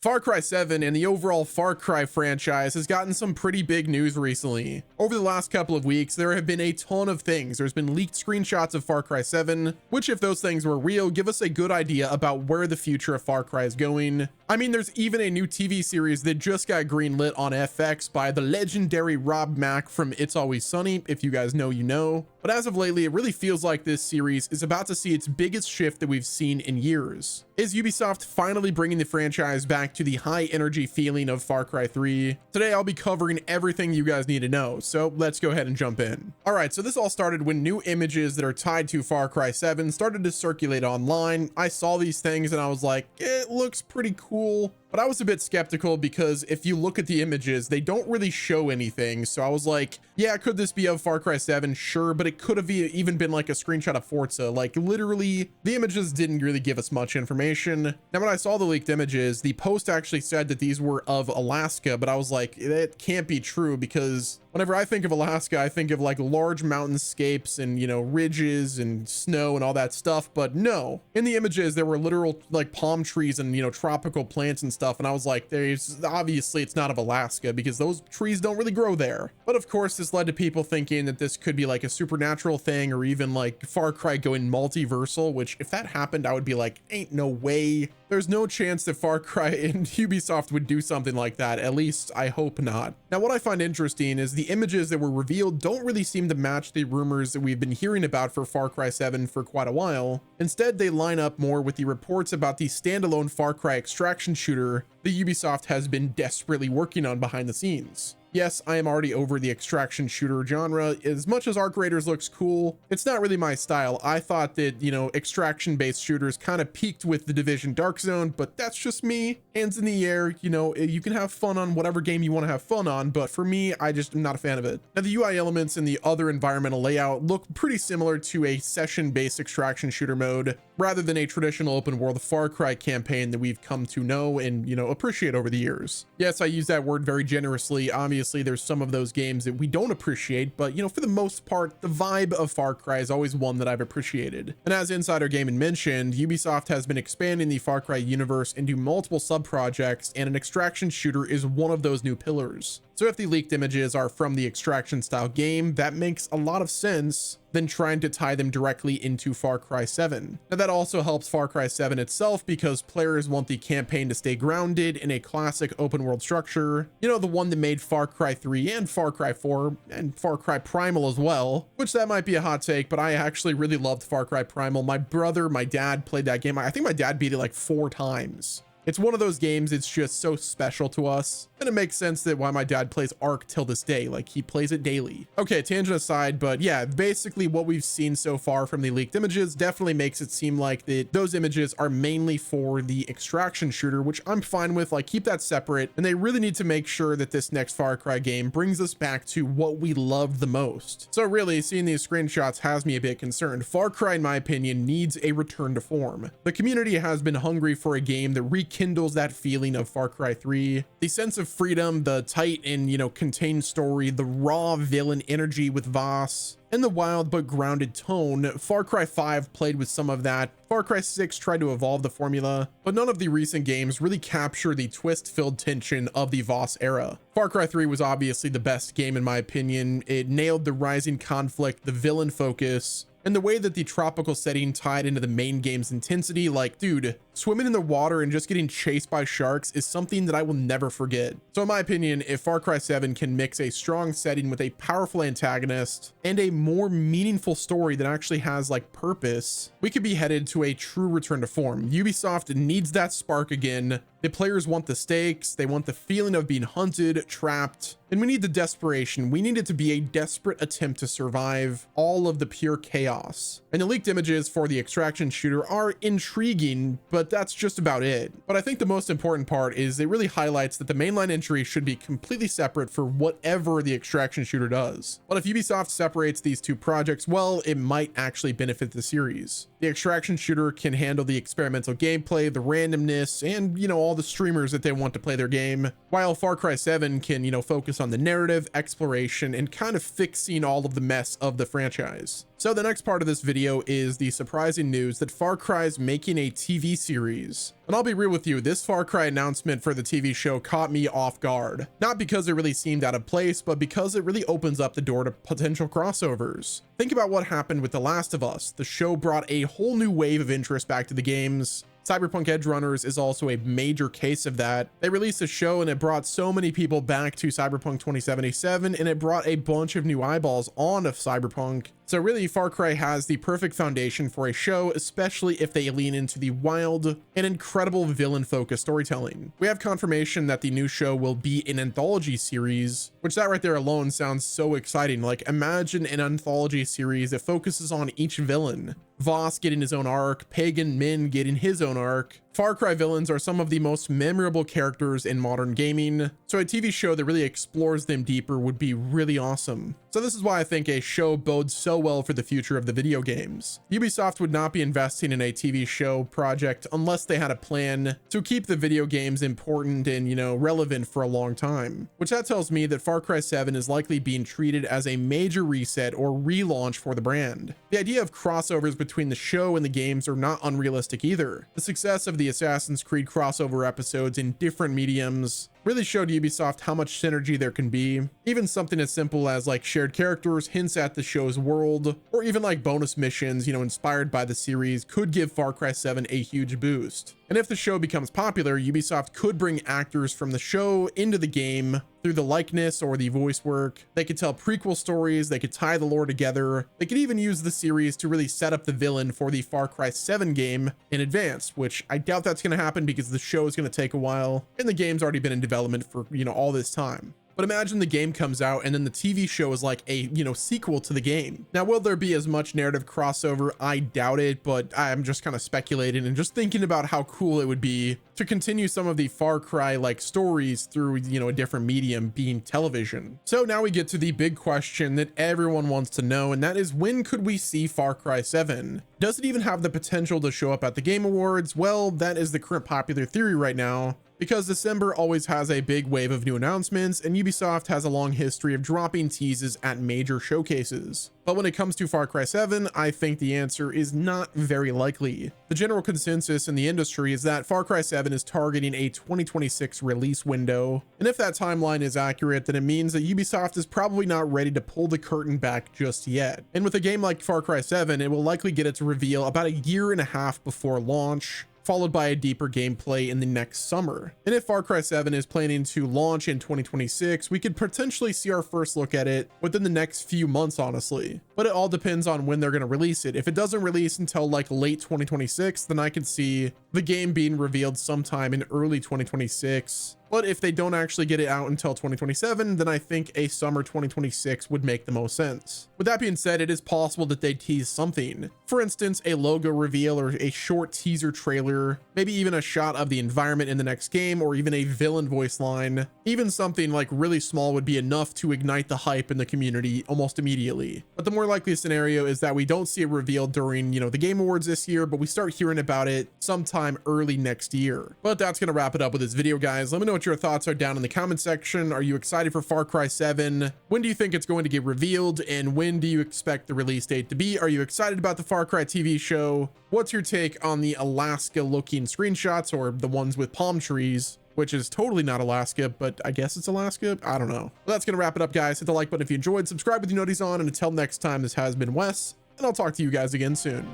Far Cry 7 and the overall Far Cry franchise has gotten some pretty big news recently. Over the last couple of weeks, there have been a ton of things. There's been leaked screenshots of Far Cry 7, which if those things were real, give us a good idea about where the future of Far Cry is going. I mean, there's even a new TV series that just got greenlit on FX by the legendary Rob Mack from It's Always Sunny. If you guys know, you know. But as of lately, it really feels like this series is about to see its biggest shift that we've seen in years. Is Ubisoft finally bringing the franchise back to the high energy feeling of Far Cry 3? Today, I'll be covering everything you guys need to know, so let's go ahead and jump in. All right, so this all started when new images that are tied to Far Cry 7 started to circulate online. I saw these things and I was like, it looks pretty cool. But I was a bit skeptical because if you look at the images, they don't really show anything. So I was like, yeah, could this be of Far Cry 7? Sure, but it could have even been like a screenshot of Forza. Like literally, the images didn't really give us much information. Now, when I saw the leaked images, the post actually said that these were of Alaska, but I was like, it can't be true because whenever I think of Alaska, I think of like large mountainscapes and, you know, ridges and snow and all that stuff. But no, in the images, there were literal like palm trees and, you know, tropical plants and stuff. And I was like, there's obviously it's not of Alaska because those trees don't really grow there. But of course, this led to people thinking that this could be like a supernatural thing or even like Far Cry going multiversal, which if that happened, I would be like, ain't no way. There's no chance that Far Cry and Ubisoft would do something like that. At least I hope not. Now, what I find interesting is the images that were revealed don't really seem to match the rumors that we've been hearing about for Far Cry 7 for quite a while. Instead, they line up more with the reports about the standalone Far Cry extraction shooter that Ubisoft has been desperately working on behind the scenes. Yes, I am already over the extraction shooter genre. As much as Arc Raiders looks cool, it's not really my style. I thought that, you know, extraction-based shooters kind of peaked with The Division Dark Zone, but that's just me. Hands in the air, you know, you can have fun on whatever game you want to have fun on, but for me, I just am not a fan of it. Now, the UI elements and the other environmental layout look pretty similar to a session-based extraction shooter mode, rather than a traditional open world Far Cry campaign that we've come to know and, you know, appreciate over the years. Yes, I use that word very generously. Obviously, there's some of those games that we don't appreciate, but, you know, for the most part, the vibe of Far Cry is always one that I've appreciated. And as Insider Gaming mentioned, Ubisoft has been expanding the Far Cry universe into multiple sub-projects, and an extraction shooter is one of those new pillars. So if the leaked images are from the extraction style game, that makes a lot of sense than trying to tie them directly into Far Cry 7. Now that also helps Far Cry 7 itself because players want the campaign to stay grounded in a classic open world structure, you know, the one that made Far Cry 3 and Far Cry 4 and Far Cry Primal as well, which that might be a hot take, but I actually really loved Far Cry Primal. My brother, my dad played that game. I think my dad beat it like 4 times. It's one of those games, it's just so special to us. And it makes sense that why my dad plays Ark till this day, like he plays it daily. Okay, tangent aside, but yeah, basically what we've seen so far from the leaked images definitely makes it seem like that those images are mainly for the extraction shooter, which I'm fine with, like keep that separate. And they really need to make sure that this next Far Cry game brings us back to what we love the most. So really, seeing these screenshots has me a bit concerned. Far Cry, in my opinion, needs a return to form. The community has been hungry for a game that rekindles that feeling of Far Cry 3. The sense of freedom, the tight and, you know, contained story, the raw villain energy with Voss, and the wild but grounded tone. Far Cry 5 played with some of that. Far Cry 6 tried to evolve the formula, but none of the recent games really capture the twist-filled tension of the Voss era. Far Cry 3 was obviously the best game in my opinion. It nailed the rising conflict, the villain focus, and the way that the tropical setting tied into the main game's intensity. Like, dude, swimming in the water and just getting chased by sharks is something that I will never forget. So in my opinion, if Far Cry 7 can mix a strong setting with a powerful antagonist and a more meaningful story that actually has like purpose, we could be headed to a true return to form. Ubisoft needs that spark again. The players want the stakes, they want the feeling of being hunted, trapped, and we need the desperation. We need it to be a desperate attempt to survive all of the pure chaos. And the leaked images for the extraction shooter are intriguing, but that's just about it. But I think the most important part is it really highlights that the mainline entry should be completely separate for whatever the extraction shooter does. But if Ubisoft separates these two projects, well, it might actually benefit the series. The extraction shooter can handle the experimental gameplay, the randomness, and, all the streamers that they want to play their game, while Far Cry 7 can, focus on the narrative, exploration, and kind of fixing all of the mess of the franchise. So the next part of this video is the surprising news that Far Cry is making a TV series. And I'll be real with you, this Far Cry announcement for the TV show caught me off guard. Not because it really seemed out of place, but because it really opens up the door to potential crossovers. Think about what happened with The Last of Us. The show brought a whole new wave of interest back to the games. Cyberpunk Edge Runners is also a major case of that. They released a show and it brought so many people back to Cyberpunk 2077, and it brought a bunch of new eyeballs on of Cyberpunk. So really, Far Cry has the perfect foundation for a show, especially if they lean into the wild and incredible villain-focused storytelling. We have confirmation that the new show will be an anthology series, which that right there alone sounds so exciting. Like, imagine an anthology series that focuses on each villain. Voss getting his own arc, Pagan Min getting his own arc. Far Cry villains are some of the most memorable characters in modern gaming, so a TV show that really explores them deeper would be really awesome. So this is why I think a show bodes so well for the future of the video games. Ubisoft would not be investing in a TV show project unless they had a plan to keep the video games important and, relevant for a long time, which that tells me that Far Cry 7 is likely being treated as a major reset or relaunch for the brand. The idea of crossovers between the show and the games are not unrealistic either. The success of the Assassin's Creed crossover episodes in different mediums really showed Ubisoft how much synergy there can be. Even something as simple as like shared characters, hints at the show's world, or even like bonus missions, inspired by the series could give Far Cry 7 a huge boost. And if the show becomes popular, Ubisoft could bring actors from the show into the game through the likeness or the voice work. They could tell prequel stories, they could tie the lore together. They could even use the series to really set up the villain for the Far Cry 7 game in advance, which I doubt that's going to happen because the show is going to take a while and the game's already been in development for, all this time. But imagine the game comes out and then the TV show is like a, sequel to the game. Now, will there be as much narrative crossover? I doubt it, but I'm just kind of speculating and just thinking about how cool it would be to continue some of the Far Cry like stories through, a different medium being television. So now we get to the big question that everyone wants to know, and that is, when could we see Far Cry 7? Does it even have the potential to show up at the Game Awards? Well, that is the current popular theory right now, because December always has a big wave of new announcements, and Ubisoft has a long history of dropping teases at major showcases. But when it comes to Far Cry 7, I think the answer is not very likely. The general consensus in the industry is that Far Cry 7 is targeting a 2026 release window, and if that timeline is accurate, then it means that Ubisoft is probably not ready to pull the curtain back just yet. And with a game like Far Cry 7, it will likely get its reveal about a year and a half before launch, followed by a deeper gameplay in the next summer. And if Far Cry 7 is planning to launch in 2026, we could potentially see our first look at it within the next few months, honestly. But it all depends on when they're going to release it. If it doesn't release until like late 2026, then I could see the game being revealed sometime in early 2026. But if they don't actually get it out until 2027, then I think a summer 2026 would make the most sense. With that being said, it is possible that they tease something. For instance, a logo reveal or a short teaser trailer, maybe even a shot of the environment in the next game, or even a villain voice line. Even something like really small would be enough to ignite the hype in the community almost immediately. But the more likely scenario is that we don't see it revealed during, the Game Awards this year, but we start hearing about it sometime early next year. But that's going to wrap it up with this video, guys. Let me know what your thoughts are down in the comment section. Are you excited for Far Cry 7? When do you think it's going to get revealed, and when do you expect the release date to be? Are you excited about the Far Cry TV show? What's your take on the Alaska looking screenshots, or the ones with palm trees, which is totally not Alaska, but I guess it's Alaska? I don't know. Well, that's gonna wrap it up, guys. Hit the like button if you enjoyed, subscribe with your noties on, and until next time, this has been Wes, and I'll talk to you guys again soon.